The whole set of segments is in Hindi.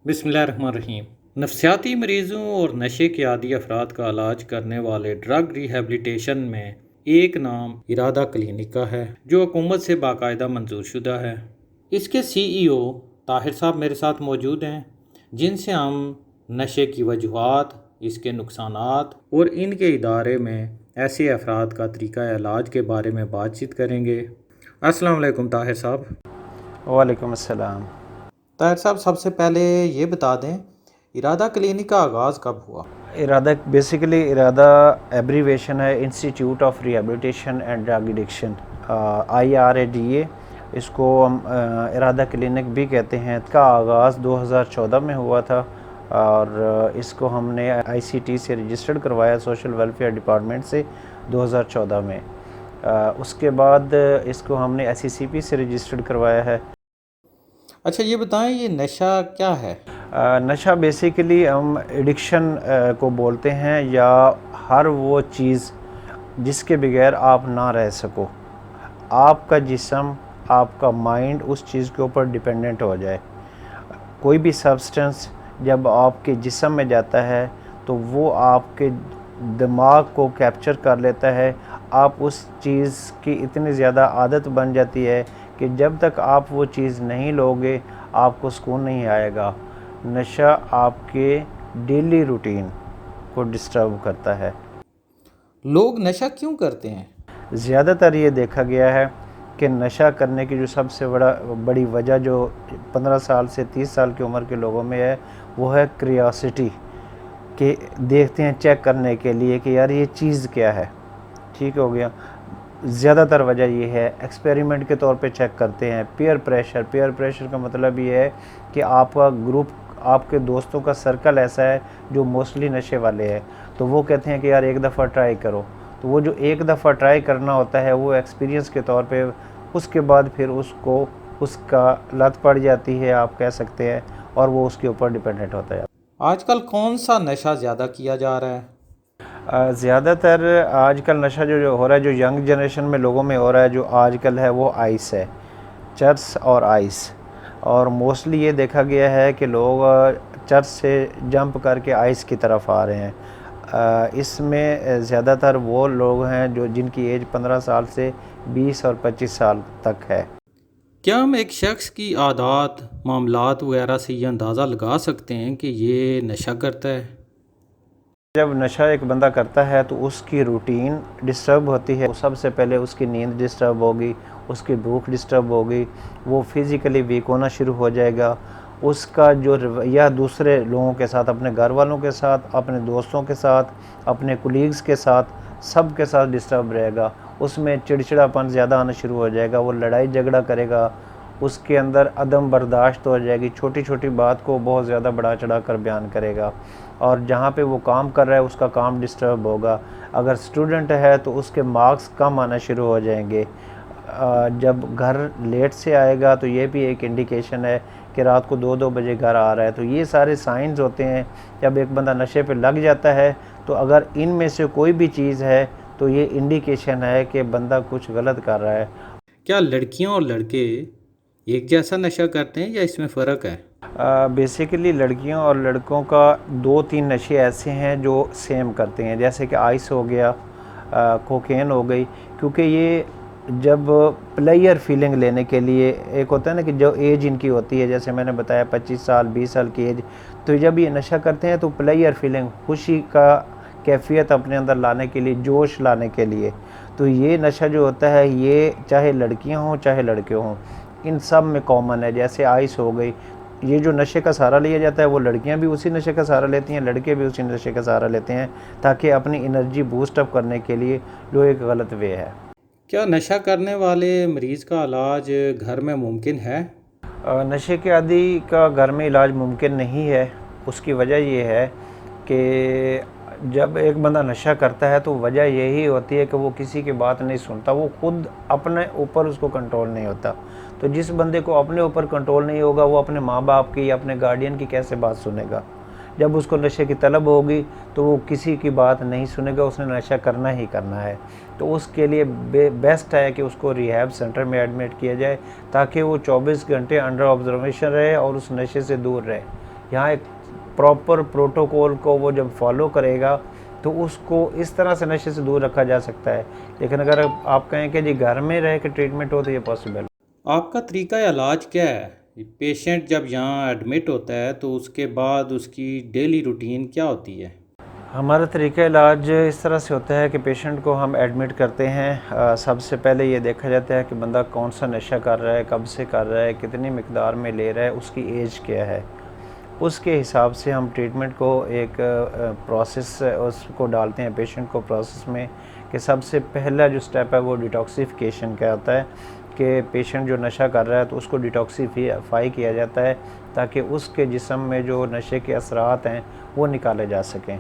बिस्मिल्लाहिर्रहमानिर्रहीम। नफसियाती मरीज़ों और नशे के आदी अफराद का इलाज करने वाले ड्रग रिहैबिलिटेशन में एक नाम इरादा क्लिनिक का है, जो हुकूमत से बाकायदा मंजूर शुदा है। इसके CEO ताहिर साहब मेरे साथ मौजूद हैं, जिनसे हम नशे की वजूहात, इसके नुकसानात और इनके इदारे में ऐसे अफराद का तरीका इलाज के बारे में बातचीत करेंगे। अस्सलाम वालेकुम ताहिर साहब। वालेकुम अस्सलाम। ताहिर साहब, सबसे पहले ये बता दें, इरादा क्लिनिक का आगाज़ कब हुआ? इरादा एब्रीवेशन है institute of rehabilitation and drug addiction, IRADA। इसको हम इरादा क्लिनिक भी कहते हैं। इसका आगाज़ 2014 में हुआ था और इसको हमने ICT से रजिस्टर्ड करवाया, सोशल वेलफेयर डिपार्टमेंट से 2014 में। उसके बाद इसको हमने SECP से रजिस्टर्ड करवाया है। अच्छा, ये बताएं, ये नशा क्या है? नशा बेसिकली हम एडिक्शन को बोलते हैं, या हर वो चीज़ जिसके बगैर आप ना रह सको। आपका जिस्म, आपका माइंड उस चीज़ के ऊपर डिपेंडेंट हो जाए। कोई भी सब्सटेंस जब आपके जिस्म में जाता है तो वो आपके दिमाग को कैप्चर कर लेता है। आप उस चीज़ की इतनी ज़्यादा आदत बन जाती है कि जब तक आप वो चीज़ नहीं लोगे आपको सुकून नहीं आएगा। नशा आपके डेली रूटीन को डिस्टर्ब करता है। लोग नशा क्यों करते हैं? ज़्यादातर ये देखा गया है कि नशा करने की जो सबसे बड़ी वजह जो 15 साल से 30 साल की उम्र के लोगों में है, वो है क्यूरियोसिटी, कि देखते हैं चेक करने के लिए कि यार ये चीज़ क्या है। ठीक हो गया। ज़्यादातर वजह ये है, एक्सपेरिमेंट के तौर पे चेक करते हैं। पीयर प्रेशर का मतलब ये है कि आपका ग्रुप, आपके दोस्तों का सर्कल ऐसा है जो मोस्टली नशे वाले हैं, तो वो कहते हैं कि यार एक दफ़ा ट्राई करो। तो वो जो एक दफ़ा ट्राई करना होता है वो एक्सपीरियंस के तौर पे, उसके बाद फिर उसको उसका लत पड़ जाती है, आप कह सकते हैं, और वो उसके ऊपर डिपेंडेंट होता है। आजकल कौन सा नशा ज़्यादा किया जा रहा है? ज़्यादातर आजकल नशा जो हो रहा है, जो यंग जनरेशन में लोगों में हो रहा है, जो आजकल है वो आइस है, चर्स और आइस। और मोस्टली ये देखा गया है कि लोग चर्च से जंप करके आइस की तरफ आ रहे हैं। इसमें ज़्यादातर वो लोग हैं जो जिनकी एज 15 साल से 20 और 25 साल तक है। क्या हम एक शख्स की आदत, मामलात वगैरह से ये अंदाज़ा लगा सकते हैं कि ये नशा करता है? जब नशा एक बंदा करता है तो उसकी रूटीन डिस्टर्ब होती है। सबसे पहले उसकी नींद डिस्टर्ब होगी, उसकी भूख डिस्टर्ब होगी, वो फिज़िकली वीक होना शुरू हो जाएगा। उसका जो रवैया दूसरे लोगों के साथ, अपने घर वालों के साथ, अपने दोस्तों के साथ, अपने कुलीग्स के साथ, सब के साथ डिस्टर्ब रहेगा। उसमें चिड़चिड़ापन ज़्यादा आना शुरू हो जाएगा, वो लड़ाई झगड़ा करेगा, उसके अंदर अदम बर्दाश्त हो जाएगी, छोटी छोटी बात को बहुत ज़्यादा बढ़ा चढ़ा कर बयान करेगा। और जहाँ पे वो काम कर रहा है उसका काम डिस्टर्ब होगा। अगर स्टूडेंट है तो उसके मार्क्स कम आना शुरू हो जाएंगे। जब घर लेट से आएगा तो ये भी एक इंडिकेशन है कि रात को 2-2 बजे घर आ रहा है। तो ये सारे साइंस होते हैं जब एक बंदा नशे पे लग जाता है। तो अगर इनमें से कोई भी चीज़ है तो ये इंडिकेशन है कि बंदा कुछ गलत कर रहा है। क्या लड़कियां और लड़के एक जैसा नशा करते हैं या इसमें फ़र्क है? बेसिकली लड़कियों और लड़कों का 2-3 नशे ऐसे हैं जो सेम करते हैं, जैसे कि आइस हो गया, कोकेन हो गई। क्योंकि ये जब प्लेयर फीलिंग लेने के लिए, एक होता है ना कि जो एज इनकी होती है, जैसे मैंने बताया 25 साल 20 साल की एज, तो जब ये नशा करते हैं तो प्लेयर फीलिंग, खुशी का कैफियत अपने अंदर लाने के लिए, जोश लाने के लिए, तो ये नशा जो होता है ये चाहे लड़कियां हों चाहे लड़के हों, इन सब में कॉमन है। जैसे आइस हो गई, ये जो नशे का सहारा लिया जाता है वो लड़कियां भी उसी नशे का सहारा लेती हैं, लड़के भी उसी नशे का सहारा लेते हैं, ताकि अपनी एनर्जी बूस्ट अप करने के लिए, जो एक गलत वे है। क्या नशा करने वाले मरीज़ का इलाज घर में मुमकिन है? नशे के आदी का घर में इलाज मुमकिन नहीं है। उसकी वजह ये है कि जब एक बंदा नशा करता है तो वजह यही होती है कि वो किसी की बात नहीं सुनता, वो खुद अपने ऊपर उसको कंट्रोल नहीं होता। तो जिस बंदे को अपने ऊपर कंट्रोल नहीं होगा वो अपने माँ बाप की या अपने गार्डियन की कैसे बात सुनेगा। जब उसको नशे की तलब होगी तो वो किसी की बात नहीं सुनेगा, उसने नशा करना ही करना है। तो उसके लिए बेस्ट है कि उसको रिहैब सेंटर में एडमिट किया जाए, ताकि वो 24 घंटे अंडर ऑब्जर्वेशन रहे और उस नशे से दूर रहे। यहाँ एक प्रॉपर प्रोटोकॉल को वो जब फॉलो करेगा तो उसको इस तरह से नशे से दूर रखा जा सकता है। लेकिन अगर आप कहें कि जी घर में रह के ट्रीटमेंट हो तो ये पॉसिबल। आपका तरीका इलाज क्या है? पेशेंट जब यहाँ एडमिट होता है तो उसके बाद उसकी डेली रूटीन क्या होती है? हमारा तरीका इलाज इस तरह से होता है कि पेशेंट को हम एडमिट करते हैं। सबसे पहले ये देखा जाता है कि बंदा कौन सा नशा कर रहा है, कब से कर रहा है, कितनी मिकदार में ले रहा है, उसकी एज क्या है। उसके हिसाब से हम ट्रीटमेंट को एक प्रोसेस उसको डालते हैं पेशेंट को प्रोसेस में कि सबसे पहला जो स्टेप है वो डिटॉक्सिफिकेशन का होता है कि पेशेंट जो नशा कर रहा है तो उसको डिटॉक्सीफाई किया जाता है ताकि उसके जिस्म में जो नशे के असरात हैं वो निकाले जा सकें।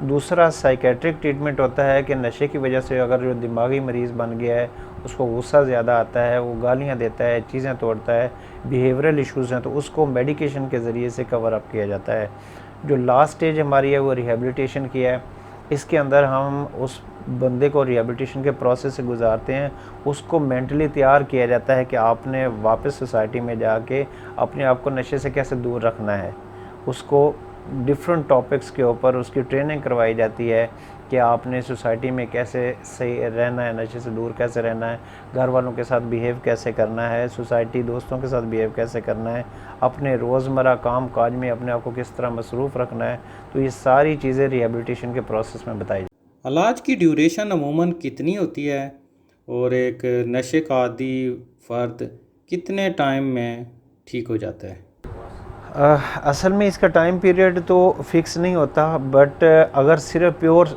दूसरा साइकेट्रिक ट्रीटमेंट होता है कि नशे की वजह से अगर जो दिमागी मरीज़ बन गया है, उसको गुस्सा ज़्यादा आता है, वो गालियाँ देता है, चीज़ें तोड़ता है, बिहेवियरल इश्यूज़ हैं, तो उसको मेडिकेशन के ज़रिए से कवर अप किया जाता है। जो लास्ट स्टेज हमारी है वो रिहेबिलिटेशन की है। इसके अंदर हम उस बंदे को रिहेबिलिटेशन के प्रोसेस से गुजारते हैं, उसको मेंटली तैयार किया जाता है कि आपने वापस सोसाइटी में जाके अपने आप को नशे से कैसे दूर रखना है। उसको डिफरेंट टॉपिक्स के ऊपर उसकी ट्रेनिंग करवाई जाती है कि आपने सोसाइटी में कैसे सही रहना है, नशे से दूर कैसे रहना है, घर वालों के साथ बिहेव कैसे करना है, सोसाइटी दोस्तों के साथ बिहेव कैसे करना है, अपने रोज़मर्रा काम काज में अपने आप को किस तरह मसरूफ़ रखना है। तो ये सारी चीज़ें रिहेबिलिटेशन के प्रोसेस में बताई। इलाज की ड्यूरेशन अमूमन कितनी होती है और एक नशे का आदी फ़र्द कितने टाइम में ठीक हो जाता है? असल में इसका टाइम पीरियड तो फिक्स नहीं होता, बट अगर सिर्फ प्योर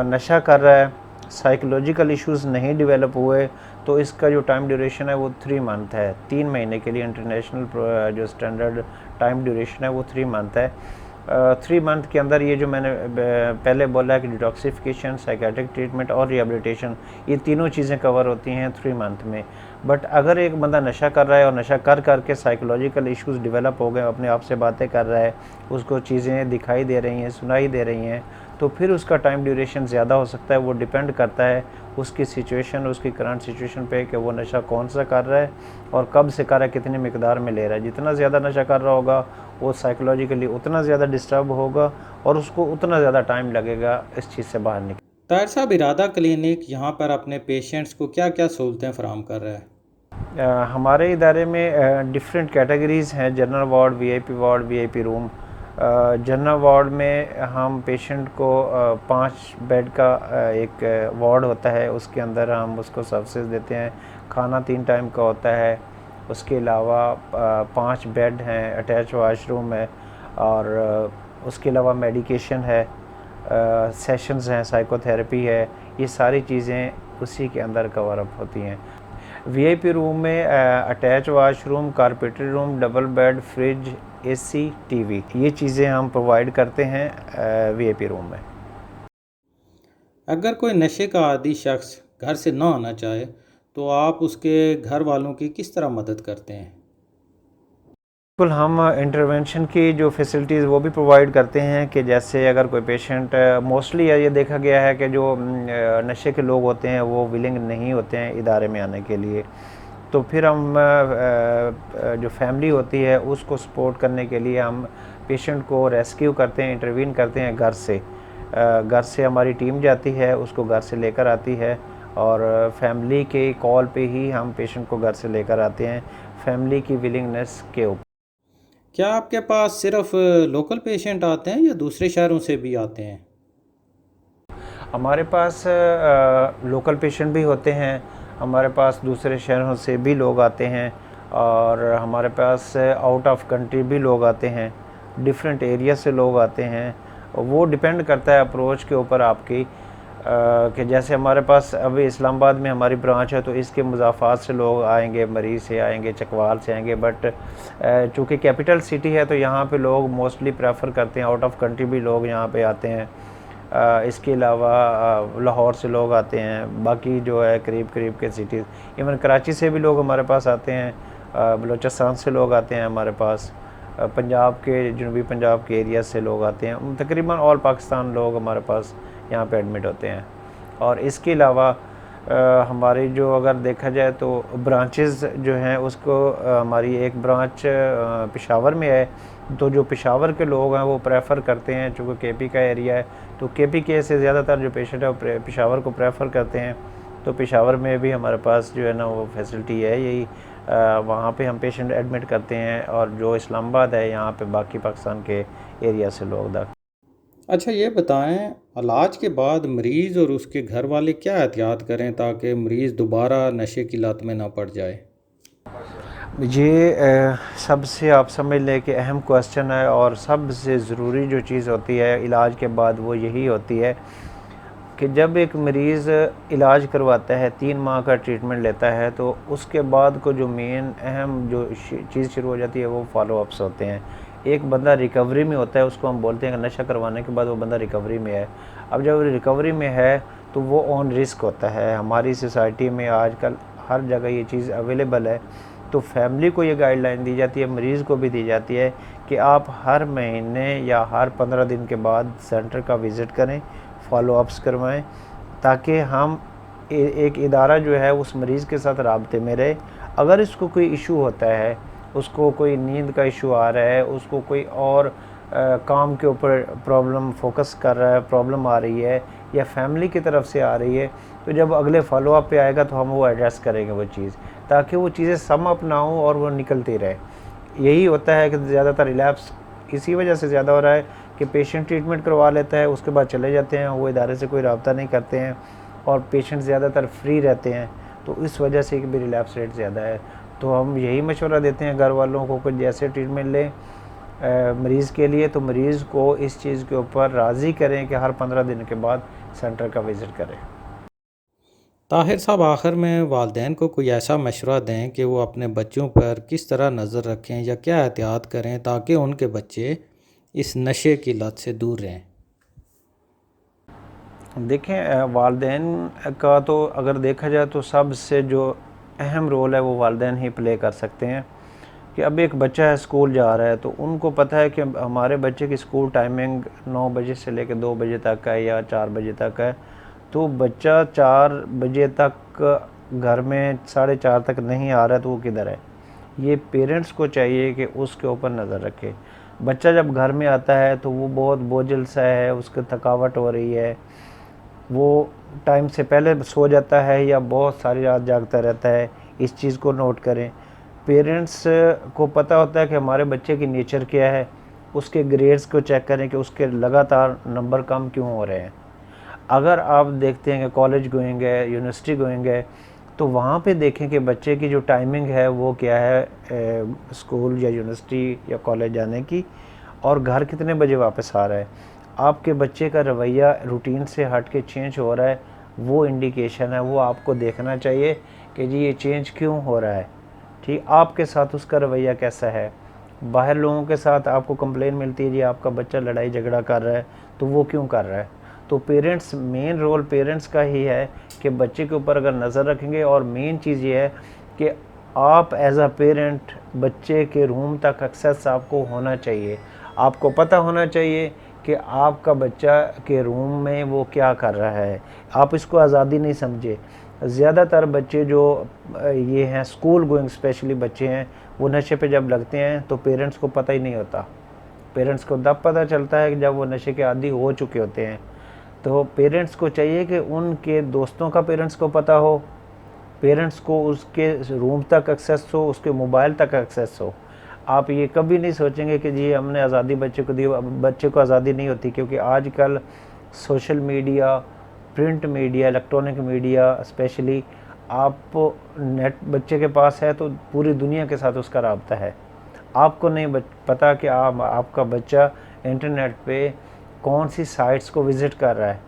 नशा कर रहा है, साइकोलॉजिकल इश्यूज नहीं डेवलप हुए, तो इसका जो टाइम ड्यूरेशन है वो 3 मंथ है। 3 महीने के लिए इंटरनेशनल जो स्टैंडर्ड टाइम ड्यूरेशन है वो 3 मंथ है। 3 मंथ के अंदर ये जो मैंने पहले बोला कि डिटॉक्सिफिकेशन, साइकेट्रिक ट्रीटमेंट और रिहेबिलिटेशन, ये तीनों चीज़ें कवर होती हैं 3 मंथ में। बट अगर एक बंदा नशा कर रहा है और नशा कर करके साइकोलॉजिकल इश्यूज डेवलप हो गए, अपने आप से बातें कर रहा है, उसको चीज़ें दिखाई दे रही हैं, सुनाई दे रही हैं, तो फिर उसका टाइम ड्यूरेशन ज़्यादा हो सकता है। वो डिपेंड करता है उसकी सिचुएशन, उसकी करंट सिचुएशन पे कि वो नशा कौन सा कर रहा है और कब से कर रहा है, कितनी मिकदार में ले रहा है। जितना ज़्यादा नशा कर रहा होगा वो साइकोलॉजिकली उतना ज़्यादा डिस्टर्ब होगा और उसको उतना ज़्यादा टाइम लगेगा इस चीज़ से बाहर निकल। ताहिर साहब, इरादा क्लिनिक यहाँ पर अपने पेशेंट्स को क्या क्या सहूलतें फराहम कर रहा है? हमारे इदारे में डिफरेंट कैटेगरीज़ हैं, general ward, VIP room. General ward में हम पेशेंट को 5 बेड का एक वार्ड होता है, उसके अंदर हम उसको सर्विसेज देते हैं। खाना 3 टाइम का होता है। उसके अलावा 5 बेड हैं, अटैच वाशरूम है और उसके अलावा मेडिकेशन है, सेशंस हैं, साइकोथेरेपी है। ये सारी चीज़ें उसी के अंदर कवर अप होती हैं। वीआईपी रूम में attach washroom, carpeted room, double bed, fridge, AC, TV, ये चीज़ें हम प्रोवाइड करते हैं वीआईपी रूम में। अगर कोई नशे का आदी शख्स घर से ना आना चाहे तो आप उसके घर वालों की किस तरह मदद करते हैं? बिल्कुल, हम इंटरवेंशन की जो फैसिलिटीज़ वो भी प्रोवाइड करते हैं कि जैसे अगर कोई पेशेंट, मोस्टली ये देखा गया है कि जो नशे के लोग होते हैं वो विलिंग नहीं होते हैं इदारे में आने के लिए, तो फिर हम जो फैमिली होती है उसको सपोर्ट करने के लिए हम पेशेंट को रेस्क्यू करते हैं, इंटरवीन करते हैं घर से। घर से हमारी टीम जाती है, उसको घर से लेकर आती है और फैमिली के कॉल पे ही हम पेशेंट को घर से लेकर आते हैं, फैमिली की विलिंगनेस के ऊपर। क्या आपके पास सिर्फ लोकल पेशेंट आते हैं या दूसरे शहरों से भी आते हैं? हमारे पास लोकल पेशेंट भी होते हैं, हमारे पास दूसरे शहरों से भी लोग आते हैं और हमारे पास आउट ऑफ कंट्री भी लोग आते हैं, डिफरेंट एरिया से लोग आते हैं। वो डिपेंड करता है अप्रोच के ऊपर आपकी, कि जैसे हमारे पास अभी इस्लामाबाद में हमारी ब्रांच है तो इसके मुज़ाफ़ात से लोग आएंगे, मरीज़ से आएंगे, चकवाल से आएंगे, बट चूँकि कैपिटल सिटी है तो यहाँ पे लोग मोस्टली प्रेफर करते हैं, आउट ऑफ कंट्री भी लोग यहाँ पे आते हैं। इसके अलावा लाहौर से लोग आते हैं, बाकी जो है करीब करीब के सिटीज़, इवन कराची से भी लोग हमारे पास आते हैं, बलूचिस्तान से लोग आते हैं हमारे पास, पंजाब के, जनूबी पंजाब के एरिया से लोग आते हैं। तकरीबन ऑल पाकिस्तान लोग हमारे पास यहाँ पे एडमिट होते हैं। और इसके अलावा हमारी जो अगर देखा जाए तो ब्रांचेस जो हैं उसको, हमारी एक ब्रांच पेशावर में है, तो जो पेशावर के लोग हैं वो प्रेफर करते हैं, चूँकि केपी का एरिया है तो केपी के से ज़्यादातर जो पेशेंट है वो पेशावर को प्रेफर करते हैं। तो पेशावर में भी हमारे पास जो है ना वो फैसिलिटी है यही, वहाँ पे हम पेशेंट एडमिट करते हैं, और जो इस्लामाबाद है यहाँ पे बाकी पाकिस्तान के एरिया से लोग दाखिल। अच्छा ये बताएं, इलाज के बाद मरीज़ और उसके घर वाले क्या एहतियात करें ताकि मरीज़ दोबारा नशे की लत में ना पड़ जाए? ये सबसे आप समझ लें कि अहम क्वेश्चन है, और सबसे ज़रूरी जो चीज़ होती है इलाज के बाद वो यही होती है कि जब एक मरीज़ इलाज करवाता है, 3 माह का ट्रीटमेंट लेता है, तो उसके बाद को जो मेन अहम जो चीज़ शुरू हो जाती है वो फॉलोअप्स होते हैं। एक बंदा रिकवरी में होता है, उसको हम बोलते हैं कि नशा करवाने के बाद वो बंदा रिकवरी में है। अब जब रिकवरी में है तो वो ऑन रिस्क होता है। हमारी सोसाइटी में आजकल हर जगह ये चीज़ अवेलेबल है, तो फैमिली को ये गाइडलाइन दी जाती है, मरीज़ को भी दी जाती है कि आप हर महीने या हर 15 दिन के बाद सेंटर का विज़िट करें, फॉलोअप्स करवाएं, ताकि हम एक इदारा जो है उस मरीज़ के साथ राब्ते में रहे। अगर इसको कोई इशू होता है, उसको कोई नींद का इशू आ रहा है, उसको कोई और काम के ऊपर प्रॉब्लम फोकस कर रहा है, प्रॉब्लम आ रही है, या फैमिली की तरफ से आ रही है, तो जब अगले फॉलोअप पे आएगा तो हम वो एड्रेस करेंगे वो चीज़, ताकि वो चीज़ें सम अप ना हो और वो निकलती रहे। यही होता है कि ज़्यादातर रिलैप्स इसी वजह से ज़्यादा हो रहा है कि पेशेंट ट्रीटमेंट करवा लेता है, उसके बाद चले जाते हैं, वो इदारे से कोई रब्ता नहीं करते हैं, और पेशेंट ज़्यादातर फ्री रहते हैं, तो इस वजह से भी रिलैप्स रेट ज़्यादा है। तो हम यही मशवरा देते हैं घर वालों को कि जैसे ट्रीटमेंट लें मरीज़ के लिए, तो मरीज़ को इस चीज़ के ऊपर राज़ी करें कि हर 15 दिन के बाद सेंटर का विज़िट करें। ताहिर साहब, आखिर में वालिदैन को कोई ऐसा मशवरा दें कि वो अपने बच्चों पर किस तरह नज़र रखें या क्या एहतियात करें ताकि उनके बच्चे इस नशे की लत से दूर रहें? देखें, वालिदैन का तो अगर देखा जाए तो सबसे जो अहम रोल है वो वालिदैन ही प्ले कर सकते हैं। कि अब एक बच्चा है स्कूल जा रहा है, तो उनको पता है कि हमारे बच्चे की स्कूल टाइमिंग 9 बजे से लेकर 2 बजे तक है या 4 बजे तक है, तो बच्चा 4 बजे तक घर में 4:30 तक नहीं आ रहा है तो वो किधर है। ये पेरेंट्स को चाहिए कि उसके ऊपर नज़र रखे। बच्चा जब घर में आता है तो वो बहुत बोझल सा है, उसको थकावट हो रही है, वो टाइम से पहले सो जाता है या बहुत सारी रात जागता रहता है, इस चीज़ को नोट करें। पेरेंट्स को पता होता है कि हमारे बच्चे की नेचर क्या है, उसके ग्रेड्स को चेक करें कि उसके लगातार नंबर कम क्यों हो रहे हैं। अगर आप देखते हैं कि कॉलेज गोइंग है, यूनिवर्सिटी गोइंग है, तो वहाँ पे देखें कि बच्चे की जो टाइमिंग है वो क्या है, स्कूल या यूनिवर्सिटी या कॉलेज जाने की, और घर कितने बजे वापस आ रहा है। आपके बच्चे का रवैया रूटीन से हट के चेंज हो रहा है, वो इंडिकेशन है, वो आपको देखना चाहिए कि जी ये चेंज क्यों हो रहा है। ठीक, आपके साथ उसका रवैया कैसा है। बाहर लोगों के साथ आपको कंप्लेन मिलती है जी आपका बच्चा लड़ाई झगड़ा कर रहा है, तो वो क्यों कर रहा है। तो पेरेंट्स, मेन रोल पेरेंट्स का ही है कि बच्चे के ऊपर अगर नज़र रखेंगे, और मेन चीज़ ये है कि आप एज अ पेरेंट बच्चे के रूम तक एक्सेस आपको होना चाहिए। आपको पता होना चाहिए कि आपका बच्चा के रूम में वो क्या कर रहा है। आप इसको आज़ादी नहीं समझे। ज़्यादातर बच्चे जो ये हैं स्कूल गोइंग स्पेशली बच्चे हैं, वो नशे पे जब लगते हैं तो पेरेंट्स को पता ही नहीं होता। पेरेंट्स को तब पता चलता है कि जब वो नशे के आदी हो चुके होते हैं। तो पेरेंट्स को चाहिए कि उनके दोस्तों का पेरेंट्स को पता हो, पेरेंट्स को उसके रूम तक एक्सेस हो, उसके मोबाइल तक एक्सेस हो। आप ये कभी नहीं सोचेंगे कि जी हमने आज़ादी बच्चे को दी, बच्चे को आज़ादी नहीं होती, क्योंकि आजकल social media, print media, electronic media specially, आप नेट बच्चे के पास है तो पूरी दुनिया के साथ उसका राब्ता है। आपको नहीं पता कि आपका बच्चा इंटरनेट पे कौन सी साइट्स को विज़िट कर रहा है।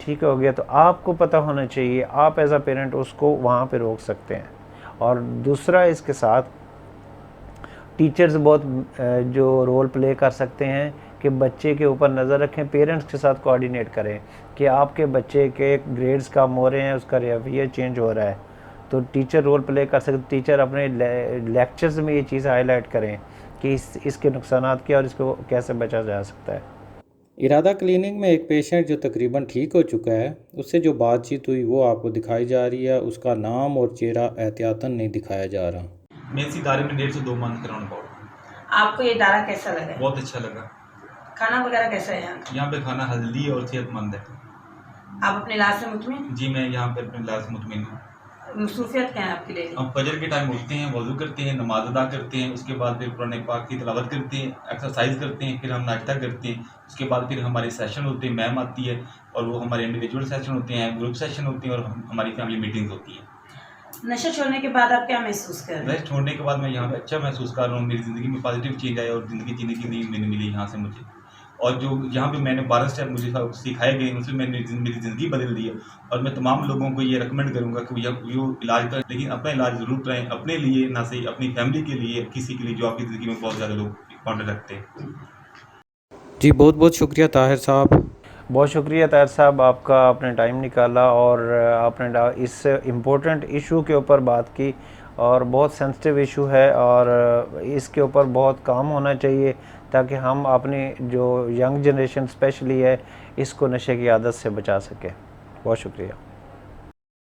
ठीक हो गया, तो आपको पता होना चाहिए, आप एज अ पेरेंट उसको वहाँ पे रोक सकते हैं। और दूसरा इसके साथ टीचर्स बहुत जो रोल प्ले कर सकते हैं कि बच्चे के ऊपर नज़र रखें, पेरेंट्स के साथ कोऑर्डिनेट करें कि आपके बच्चे के ग्रेड्स कम हो रहे हैं, उसका रवैया चेंज हो रहा है, तो टीचर रोल प्ले कर सकते। टीचर अपने लेक्चर्स में ये चीज़ हाईलाइट करें कि इसके नुकसानात क्या और इसको कैसे बचा जा सकता है। इरादा क्लिनिक में एक पेशेंट जो तकरीबन ठीक हो चुका है, उससे जो बातचीत हुई वो आपको दिखाई जा रही है, उसका नाम और चेहरा एहतियातन नहीं दिखाया जा रहा। मैं इसी इदारे में 1.5 से 2 मंथ कराना पड़ा। आपको ये इदारा कैसा लगा? बहुत अच्छा लगा। खाना वगैरह कैसा है यहाँ का? यहाँ पे खाना हेल्दी और सेहतमंद है। आप अपने इलाज से मुतमिन? जी मैं यहाँ पे अपने इलाज से मुतमिन हूँ। मसरूफियत क्या है आपकी डेली? हम फजर के टाइम उठते हैं, वज़ू करते हैं, नमाज अदा करते हैं, उसके बाद फिर कुरान पाक की तिलावत करते हैं, एक्सरसाइज करते हैं, फिर हम नाश्ता करते हैं। उसके बाद फिर हमारे सेशन होते हैं, मैम आती है और वो हमारे इंडिविजुअल सेशन होते हैं, ग्रुप सेशन होते हैं और हमारी फैमिली मीटिंग्स होती है। नशा छोड़ने के बाद आप क्या महसूस कर रहे हैं? नशा छोड़ने के बाद मैं यहाँ पे अच्छा महसूस कर रहा हूँ। मेरी ज़िंदगी में पॉजिटिव चेंज आया और ज़िंदगी जीने की नींव मैंने मिली यहाँ से मुझे। और जो यहाँ पे मैंने 12 स्टेप मुझे सिखाए गए, उनसे मैंने मेरी ज़िंदगी बदल दी है। और मैं तमाम लोगों को ये रिकमेंड करूँगा कि भैया यो इलाज करें, लेकिन अपना इलाज ज़रूर कराएं, अपने लिए ना सही, अपनी फैमिली के लिए, किसी के लिए जो आपकी ज़िंदगी में बहुत ज़्यादा लोग इंपॉर्टेंट रखते हैं। जी बहुत बहुत शुक्रिया ताहिर साहब। बहुत शुक्रिया ताहिर साहब, आपका आपने टाइम निकाला और आपने इस इम्पोर्टेंट इशू के ऊपर बात की और बहुत सेंसिटिव इशू है और इसके ऊपर बहुत काम होना चाहिए ताकि हम अपनी जो यंग जनरेशन स्पेशली है इसको नशे की आदत से बचा सकें। बहुत शुक्रिया।